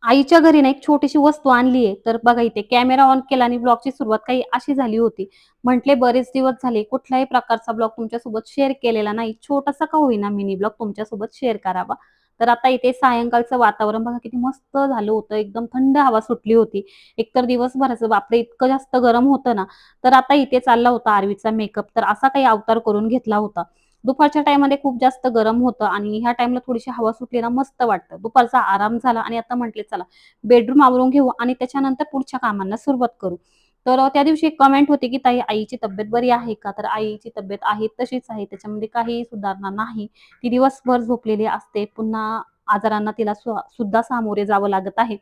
आईच्या घरी ना एक छोटीशी वस्तू आणली आहे. तर बघा इथे कॅमेरा ऑन केला आणि ब्लॉगची सुरुवात काही अशी झाली होती. म्हटले बरेच दिवस झाले कुठल्याही प्रकारचा ब्लॉग तुमच्यासोबत शेअर केलेला नाही. छोटासा का होईना मिनी ब्लॉग तुमच्यासोबत शेअर करावा. तर आता इथे सायंकाळचं वातावरण बघा किती मस्त झालं होतं. एकदम थंड हवा सुटली होती. एकतर दिवसभराचं बापरे इतकं जास्त गरम होतं ना, तर आता इथे चालला होता आरवीचा मेकअप. तर असा काही अवतार करून घेतला होता. दुपारच्या टाईममध्ये खूप जास्त गरम होतं आणि ह्या टाईमला थोडीशी हवा सुटली ना मस्त वाटतं. दुपारचा आराम झाला आणि आता म्हटले चला बेडरूम आवरून घेऊ आणि त्याच्यानंतर पुढच्या कामांना सुरुवात करू. तर त्या दिवशी एक कमेंट होती, की "ताई आईची तब्येत बरी आहे का?" तर आईची तब्येत आहे तशीच आहे. त्याच्यामध्ये काही सुधारणा नाही. ती दिवसभर झोपलेली असते. पुन्हा आजारांना तिला सुद्धा सामोरे जावं लागत आहे.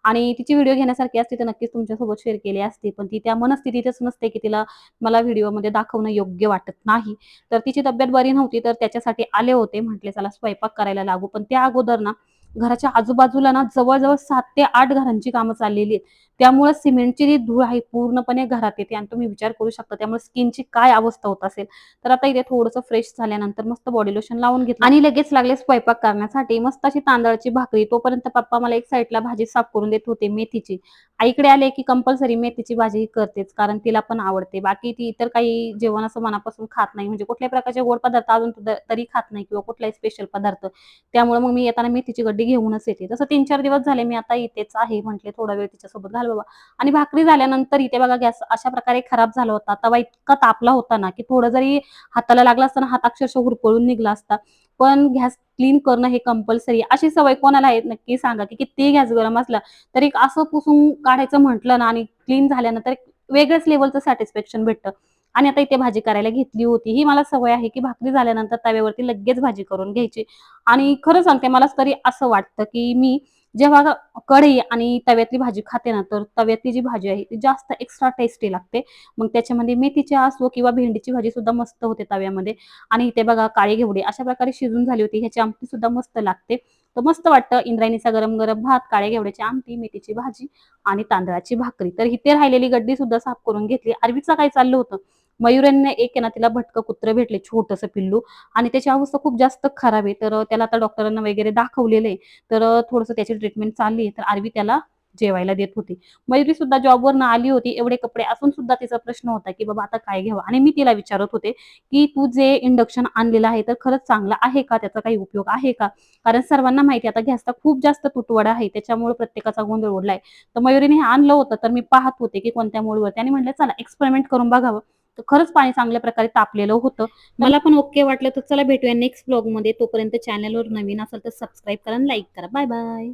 आणि तिची व्हिडिओ घेण्यासारखी असती तर नक्कीच तुमच्यासोबत शेअर केली असती. पण ती त्या मनस्थितीतच नसते, की तिला मला व्हिडिओमध्ये दाखवणं योग्य वाटत नाही. तर तिची तब्येत बरी नव्हती, तर त्याच्यासाठी आले होते. म्हटले चला स्वयंपाक करायला लागू. पण त्या अगोदर ना, घराच्या आजूबाजूला ना, जवळ-जवळ 7 ते 8 घरांची कामं चाललेली आहेत. त्यामुळे सिमेंटची जी धूळ आहे पूर्णपणे घरात येते आणि तुम्ही विचार करू शकता त्यामुळे स्किनची काय अवस्था होत असेल. तर आता इथे थोडंसं फ्रेश झाल्यानंतर मस्त बॉडी लोशन लावून घेतलं आणि लगेच लागले स्वयंपाक करण्यासाठी. मस्त अशी तांदळाची भाकरी. तोपर्यंत पप्पा मला एक साईडला भाजी साफ करून देत होते मेथीची. आईकडे आले की कंपल्सरी मेथीची भाजी करतेच, कारण तिला पण आवडते. बाकी ती इतर काही जेवण असं मनापासून खात नाही. म्हणजे कुठल्याही प्रकारचे गोड पदार्थ अजून तरी खात नाही किंवा कुठलाही स्पेशल पदार्थ. त्यामुळे मग मी येताना मेथीची गड्डी घेऊनच येते. तसं 3-4 दिवस झाले मी आता इथेच आहे. म्हटले थोडा वेळ तिच्यासोबत घालवावा आणि भाकरी झाल्यानंतर इथे बघा गॅस अशा प्रकारे खराब झाला होता. तवा इतका तापला होता ना, की थोडं जरी हाताला लागला असता ना, हात अक्षरशः हुरपळून निघला असता. पण गॅस क्लीन करणं हे कंपल्सरी. अशी सवय कोणाला आहे नक्की सांगा, की कितीही गॅस गरम असला तरी एक असं पुसून काढायचं म्हटलं ना आणि क्लीन झाल्यानंतर एक वेगळ्याच लेव्हलचं सॅटिस्फॅक्शन भेटतं. आणि आता इथे भाजी करायला घेतली होती. ही मला सवय आहे, की भाकरी झाल्यानंतर तव्यावरती लगेच भाजी करून घ्यायची. आणि खरं सांगते मला तरी असं वाटतं, की मी जेव्हा कढई आणि तव्यातली भाजी खाते ना, तर तव्यातली जी भाजी आहे ती जास्त एक्स्ट्रा टेस्टी लागते. मग त्याच्यामध्ये मेथीची असो किंवा भेंडीची भाजी सुद्धा मस्त होते तव्यामध्ये. आणि इथे बघा काळी घेवडे अशा प्रकारे शिजून झाली होती. ह्याची आमटी सुद्धा मस्त लागते. तर मस्त वाटतं इंद्रायणीचा गरम-गरम भात, काळ्या घेवड्याची आमटी, मेथीची भाजी आणि तांदळाची भाकरी. तर इथे राहिलेली गड्डी सुद्धा साफ करून घेतली. अरवीचं काय चाललं होतं, मयुरांना एक आहे ना तिला भटकं कुत्रं भेटले छोटंसं पिल्लू आणि त्याची अवस्था खूप जास्त खराब आहे. तर त्याला आता डॉक्टरांना वगैरे दाखवलेलं आहे. तर थोडंसं त्याची ट्रीटमेंट चालली आहे. तर आरवी त्याला जेवायला देत होती. मयुरी सुद्धा जॉबवरनं आली होती. एवढे कपडे असून सुद्धा तिचा प्रश्न होता, की बाबा आता काय घ्यावं? आणि मी तिला विचारत होते, की "तू जे इंडक्शन आणलेलं आहे, तर खरंच चांगलं आहे का? त्याचा काही उपयोग आहे का?" कारण सर्वांना माहिती आहे आता गॅसचा खूप जास्त तुटवडा आहे. त्याच्यामुळे प्रत्येकाचा गोंधळ उडलाय. तर मयुरीने हे आणलं होतं, तर मी पाहत होते, की कोणत्या मूडवरती आणि म्हटलं चला एक्सपेरिमेंट करून बघावं. तर खरंच पाणी चांगल्या प्रकारे तापलेलं होतं. मला पण ओके वाटलं. तर चला भेटूया नेक्स्ट व्लॉगमध्ये. तोपर्यंत चॅनलवर नवीन असाल तर सबस्क्राईब करा आणि लाईक करा. Bye bye.